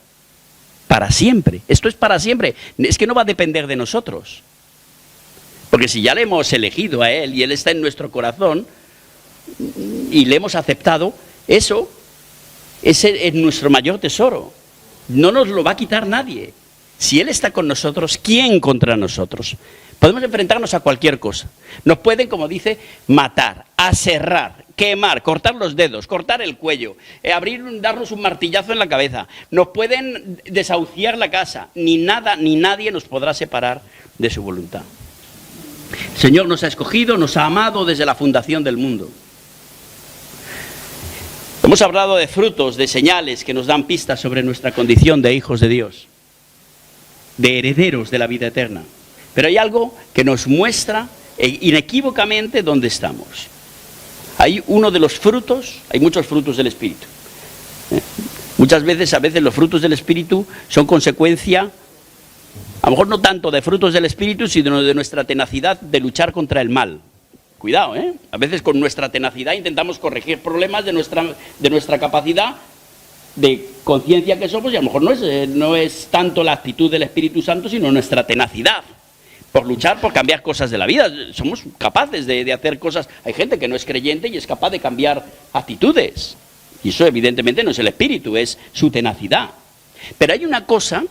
Para siempre, esto es para siempre, es que no va a depender de nosotros. Porque si ya le hemos elegido a Él y Él está en nuestro corazón y le hemos aceptado, eso es nuestro mayor tesoro. No nos lo va a quitar nadie. Si Él está con nosotros, ¿quién contra nosotros? Podemos enfrentarnos a cualquier cosa. Nos pueden, como dice, matar, aserrar, quemar, cortar los dedos, cortar el cuello, darnos un martillazo en la cabeza. Nos pueden desahuciar la casa. Ni nada ni nadie nos podrá separar de su voluntad. El Señor nos ha escogido, nos ha amado desde la fundación del mundo. Hemos hablado de frutos, de señales que nos dan pistas sobre nuestra condición de hijos de Dios, de herederos de la vida eterna. Pero hay algo que nos muestra inequívocamente dónde estamos. Hay uno de los frutos, hay muchos frutos del Espíritu. A veces los frutos del Espíritu son consecuencia, a lo mejor no tanto de frutos del Espíritu, sino de nuestra tenacidad de luchar contra el mal. Cuidado, a veces con nuestra tenacidad intentamos corregir problemas de nuestra capacidad de conciencia que somos, y a lo mejor no es tanto la actitud del Espíritu Santo, sino nuestra tenacidad por luchar, por cambiar cosas de la vida. Somos capaces de hacer cosas. Hay gente que no es creyente y es capaz de cambiar actitudes, y eso evidentemente no es el Espíritu, es su tenacidad. Pero hay una cosa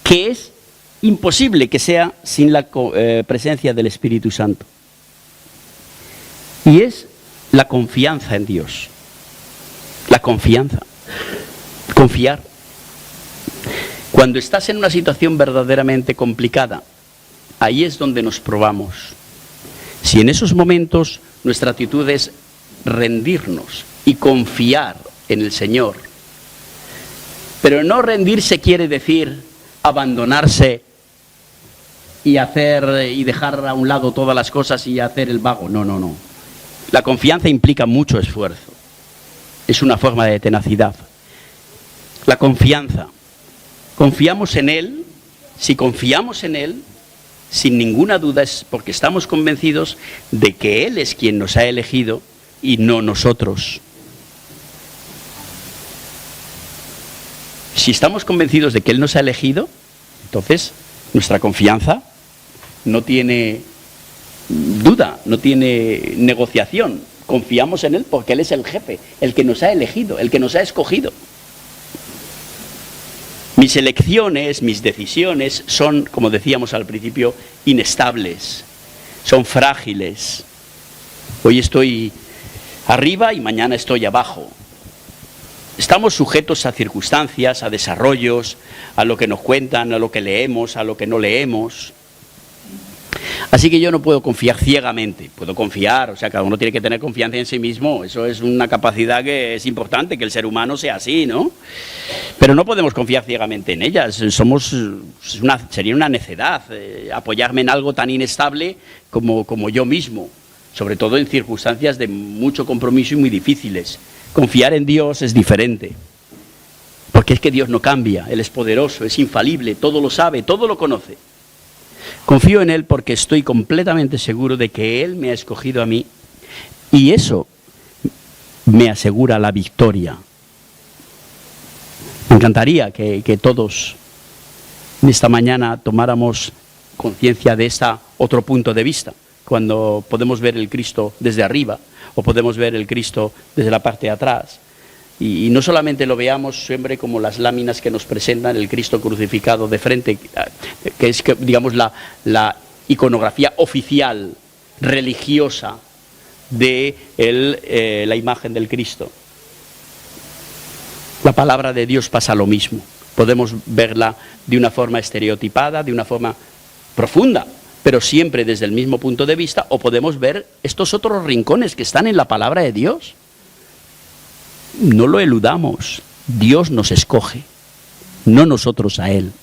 que es imposible que sea sin la presencia del Espíritu Santo. Y es la confianza en Dios. La confianza. Confiar. Cuando estás en una situación verdaderamente complicada, ahí es donde nos probamos. Si en esos momentos nuestra actitud es rendirnos y confiar en el Señor, pero no rendirse quiere decir abandonarse y dejar a un lado todas las cosas y hacer el vago. No. La confianza implica mucho esfuerzo. Es una forma de tenacidad. La confianza. Confiamos en Él. Si confiamos en Él, sin ninguna duda es porque estamos convencidos de que Él es quien nos ha elegido y no nosotros. Si estamos convencidos de que Él nos ha elegido, entonces nuestra confianza no tiene duda, no tiene negociación. Confiamos en Él porque Él es el jefe, el que nos ha elegido, el que nos ha escogido. Mis elecciones, mis decisiones son, como decíamos al principio, inestables, son frágiles. Hoy estoy arriba y mañana estoy abajo. Estamos sujetos a circunstancias, a desarrollos, a lo que nos cuentan, a lo que leemos, a lo que no leemos. Así que yo no puedo confiar ciegamente, puedo confiar, o sea, cada uno tiene que tener confianza en sí mismo, eso es una capacidad que es importante, que el ser humano sea así, ¿no? Pero no podemos confiar ciegamente en ellas, sería una necedad apoyarme en algo tan inestable como yo mismo, sobre todo en circunstancias de mucho compromiso y muy difíciles. Confiar en Dios es diferente, porque es que Dios no cambia, Él es poderoso, es infalible, todo lo sabe, todo lo conoce. Confío en Él porque estoy completamente seguro de que Él me ha escogido a mí y eso me asegura la victoria. Me encantaría que todos esta mañana tomáramos conciencia de este otro punto de vista, cuando podemos ver el Cristo desde arriba o podemos ver el Cristo desde la parte de atrás. Y no solamente lo veamos siempre como las láminas que nos presentan el Cristo crucificado de frente, que es, digamos, la iconografía oficial, religiosa, de la imagen del Cristo. La palabra de Dios pasa lo mismo. Podemos verla de una forma estereotipada, de una forma profunda, pero siempre desde el mismo punto de vista, o podemos ver estos otros rincones que están en la palabra de Dios. No lo eludamos, Dios nos escoge, no nosotros a Él.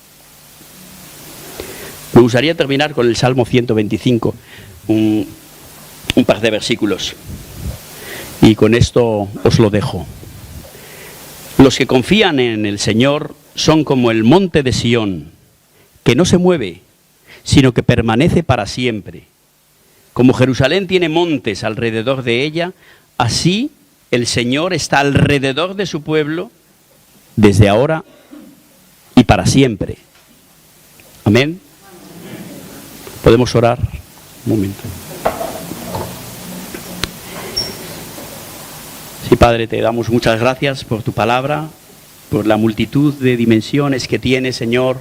Me gustaría terminar con el Salmo 125, un par de versículos, y con esto os lo dejo. Los que confían en el Señor son como el monte de Sión, que no se mueve, sino que permanece para siempre. Como Jerusalén tiene montes alrededor de ella, así el Señor está alrededor de su pueblo desde ahora y para siempre. Amén. ¿Podemos orar? Un momento. Sí, Padre, te damos muchas gracias por tu palabra, por la multitud de dimensiones que tiene, Señor,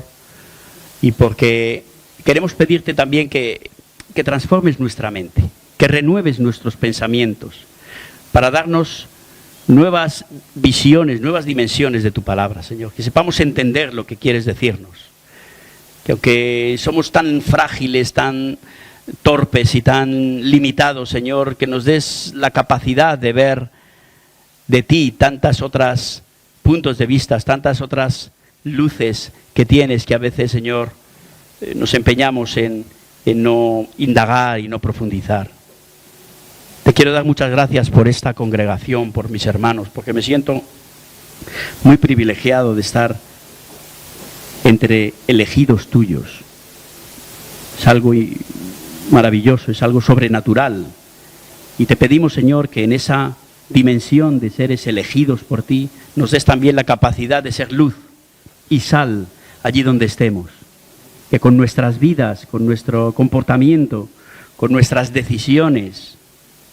y porque queremos pedirte también que transformes nuestra mente, que renueves nuestros pensamientos, para darnos nuevas visiones, nuevas dimensiones de tu palabra, Señor. Que sepamos entender lo que quieres decirnos. Que aunque somos tan frágiles, tan torpes y tan limitados, Señor, que nos des la capacidad de ver de ti tantas otras puntos de vista, tantas otras luces que tienes, que a veces, Señor, nos empeñamos en no indagar y no profundizar. Te quiero dar muchas gracias por esta congregación, por mis hermanos, porque me siento muy privilegiado de estar entre elegidos tuyos. Es algo maravilloso, es algo sobrenatural. Y te pedimos, Señor, que en esa dimensión de seres elegidos por ti, nos des también la capacidad de ser luz y sal allí donde estemos. Que con nuestras vidas, con nuestro comportamiento, con nuestras decisiones,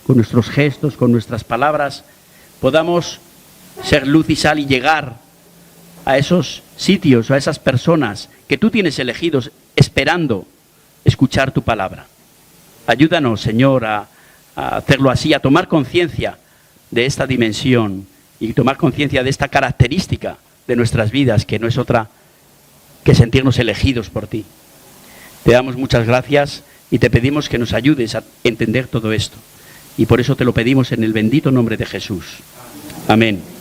con nuestros gestos, con nuestras palabras, podamos ser luz y sal y llegar a esos sitios, a esas personas que tú tienes elegidos esperando escuchar tu palabra. Ayúdanos, Señor, a hacerlo así, a tomar conciencia de esta dimensión y tomar conciencia de esta característica de nuestras vidas, que no es otra que sentirnos elegidos por ti. Te damos muchas gracias y te pedimos que nos ayudes a entender todo esto. Y por eso te lo pedimos en el bendito nombre de Jesús. Amén.